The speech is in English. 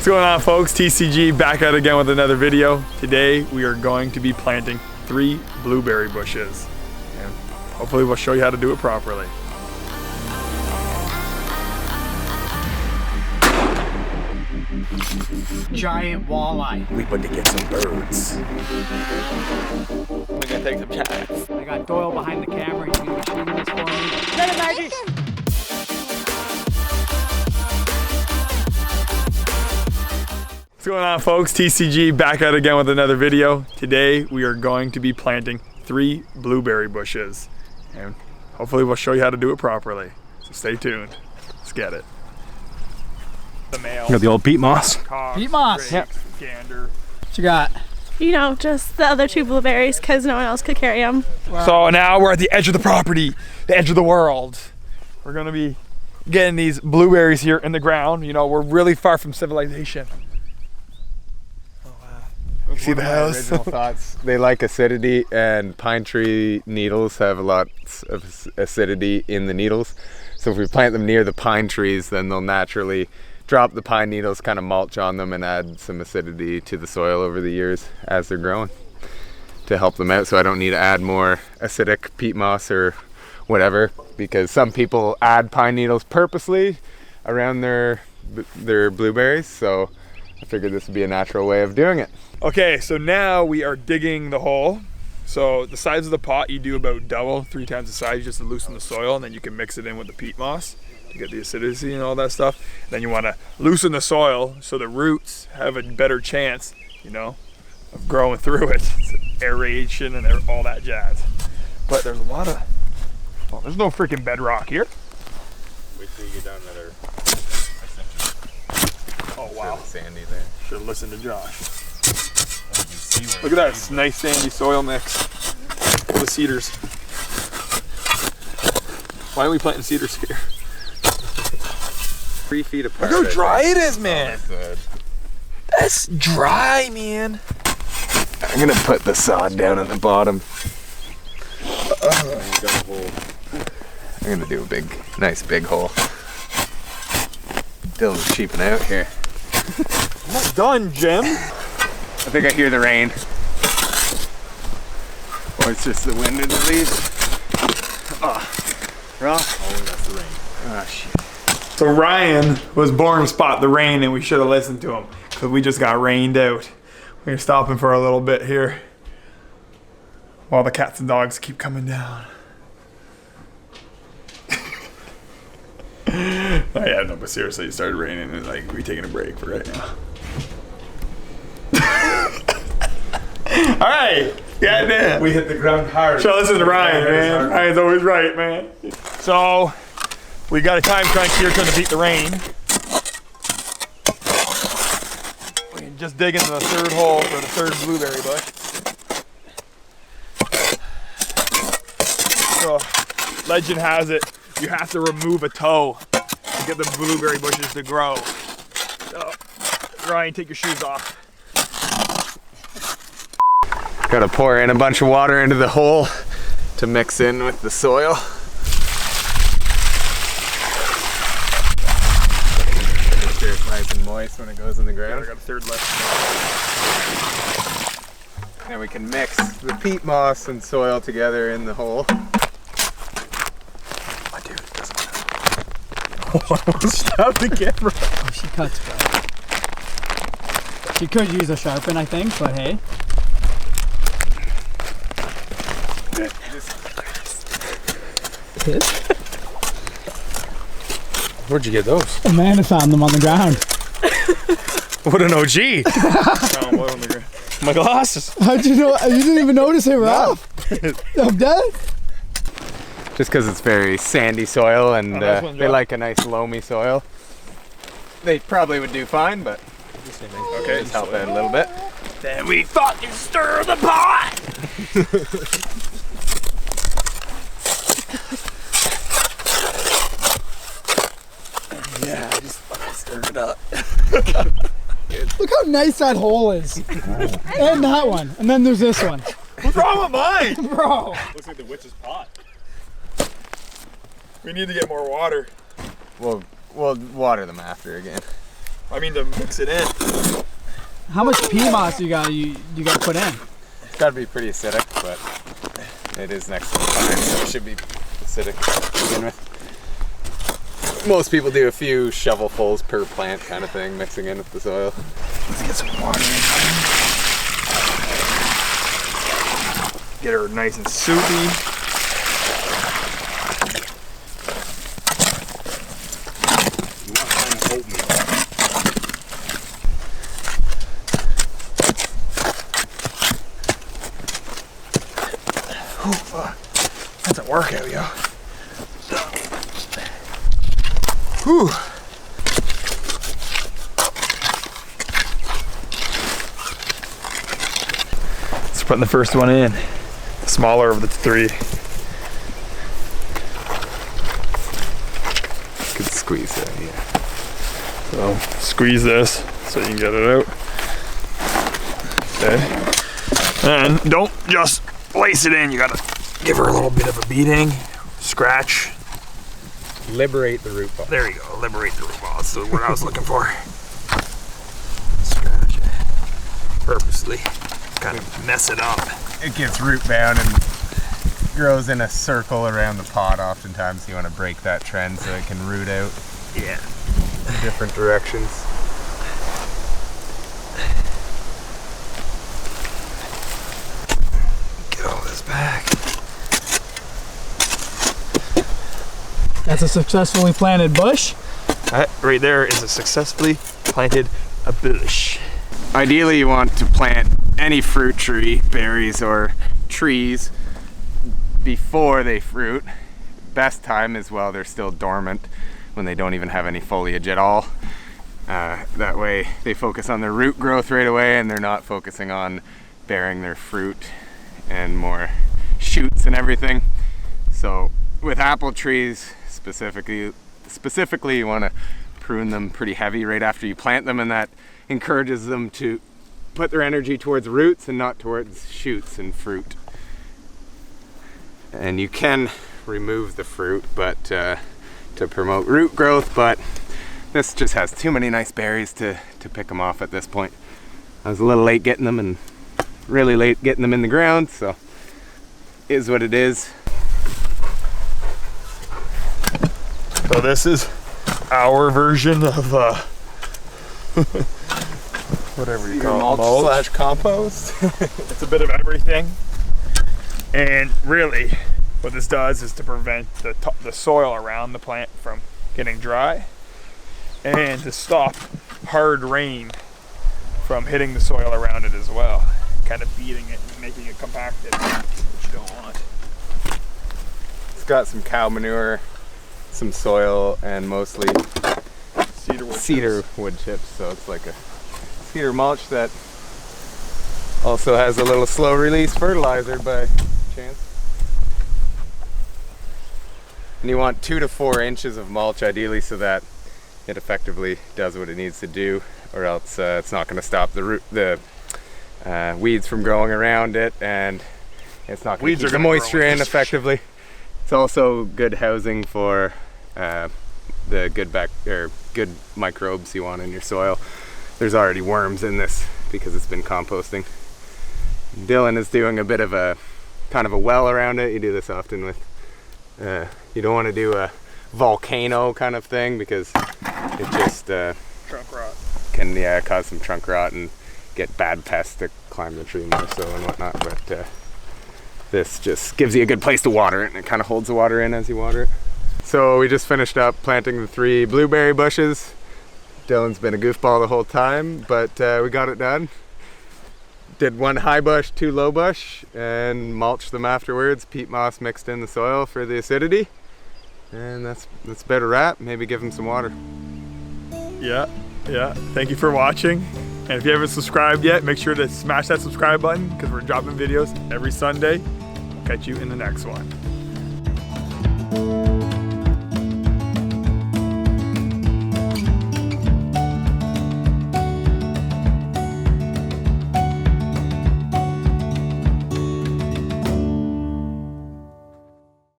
What's going on, folks? TCG back out again with another video. Today we are going to be planting 3 blueberry bushes, and hopefully we'll show you how to do it properly. Giant walleye. We put to get some birds. We're gonna take some shots. I got Doyle behind the camera. He's gonna be shooting this for me. Get it, Maggie! What's going on, folks? TCG back out again with another video. Today we are going to be planting 3 blueberry bushes, and hopefully we'll show you how to do it properly. So stay tuned. Let's get it. The male. Got the old peat moss. Cock, Peat moss. drake, gander. What you got? You know, just the other 2 blueberries because no one else could carry them. Wow. So now we're at the edge of the property, the edge of the world. We're gonna be getting these blueberries here in the ground. You know, we're really far from civilization. See the house? Original thoughts. They like acidity, and pine tree needles have a lot of acidity in the needles. So if we plant them near the pine trees, then they'll naturally drop the pine needles, kind of mulch on them, and add some acidity to the soil over the years as they're growing to help them out. So I don't need to add more acidic peat moss or whatever, because some people add pine needles purposely around their blueberries. So I figured this would be a natural way of doing it. Okay, so now we are digging the hole. So the size of the pot, you do about double, 3 times the size, just to loosen the soil, and then you can mix it in with the peat moss to get the acidity and all that stuff. And then you want to loosen the soil so the roots have a better chance, you know, of growing through it. So aeration and all that jazz. But there's a lot of, oh, there's no freaking bedrock here. Wait till you get down that. Oh wow, Sandy there. should have listened to Josh. Look at that nice sandy soil mix with the cedars. Why are we planting cedars here? 3 feet apart. Look how dry it is, man. Good. That's dry, man. I'm gonna put the sod down at the bottom. I'm gonna do a nice big hole. Dylan's cheaping out here. I'm not done, Jim. I think I hear the rain. Or it's just the wind in the leaves. Oh, rock. Oh, that's the rain. Oh, shit. So Ryan was born to spot the rain, and we should have listened to him because we just got rained out. We're gonna stop him for a little bit here while the cats and dogs keep coming down. Oh yeah, no, but seriously, it started raining, and like we're taking a break for right now. All right, goddamn. We hit the ground hard. So listen to Ryan, man. Ryan's always right, man. So we got a time crunch here trying to beat the rain. We can just dig into the 3rd hole for the 3rd blueberry bush. So legend has it, you have to remove a toe to get the blueberry bushes to grow. So Ryan, take your shoes off. Gotta pour in a bunch of water into the hole to mix in with the soil. Make sure it's nice and moist when it goes in the I ground. got a 3rd left. And we can mix the peat moss and soil together in the hole. Oh, dude, it doesn't matter. Stop the camera. Oh, she cuts bad. She could use a sharpen, I think, but hey. Where'd you get those? Amanda found them on the ground. What an OG. My glasses. How'd you know? You didn't even notice it, Ralph? I'm dead. Just because it's very sandy soil, and nice one, they Joe. like a nice loamy soil. They probably would do fine, but Okay, just help out a little bit. then we fucking stir the pot. Yeah, just fucking stir it up. Look how nice that hole is. And that one. And then there's this one. What's wrong with mine? Bro. Looks like the witch's pot. We need to get more water. We'll water them after again. I mean to mix it in. How much peat moss you got to put in? It's got to be pretty acidic, but it is next to the pine, so it should be acidic to begin with. Most people do a few shovelfuls per plant kind of thing, mixing in with the soil. Let's get some water in here. Get her nice and soupy. That's a workout, yo. Whew. Let's put the first one in. The smaller of the three. Could squeeze that, yeah. So squeeze this so you can get it out. Okay. And don't just lace it in, you gotta give her a little bit of a beating. Scratch. Liberate the root ball. There you go, liberate the root ball. That's the word I was looking for. Scratch it. Purposely. Kind of mess it up. It gets root bound and grows in a circle around the pot. Oftentimes you want to break that trend so it can root out. Yeah. In different directions. Get all this back. That's a successfully planted bush. That right there is a successfully planted a bush. Ideally you want to plant any fruit tree, berries or trees before they fruit. Best time is while they're still dormant, when they don't even have any foliage at all. That way they focus on their root growth right away and they're not focusing on bearing their fruit and more shoots and everything. So with apple trees specifically you want to prune them pretty heavy right after you plant them, and that encourages them to put their energy towards roots and not towards shoots and fruit. And you can remove the fruit but to promote root growth, but this just has too many nice berries to pick them off at this point. I was a little late getting them and really late getting them in the ground, so is what it is. So this is our version of whatever you call it, mulch / compost. It's a bit of everything, and really what this does is to prevent the soil around the plant from getting dry and to stop hard rain from hitting the soil around it as well, kind of beating it and making it compacted, which you don't want. It's got some cow manure, some soil, and mostly cedar wood chips, so it's like a cedar mulch that also has a little slow release fertilizer by chance. And you want 2 to 4 inches of mulch ideally so that it effectively does what it needs to do, or else it's not going to stop the weeds from growing around it, and it's not going to keep the moisture in effectively. It's also good housing for the good microbes you want in your soil. There's already worms in this because it's been composting. Dylan is doing a bit of a kind of a well around it. You do this often with you don't want to do a volcano kind of thing because it just Trunk rot. can cause some trunk rot and get bad pests to climb the tree more so and whatnot, but this just gives you a good place to water it, and it kind of holds the water in as you water it. So we just finished up planting the 3 blueberry bushes. Dylan's been a goofball the whole time, but we got it done. Did 1 high bush, 2 low bush, and mulched them afterwards. Peat moss mixed in the soil for the acidity. And that's about a wrap. Maybe give them some water. Yeah. Thank you for watching. And if you haven't subscribed yet, make sure to smash that subscribe button because we're dropping videos every Sunday. Catch you in the next one.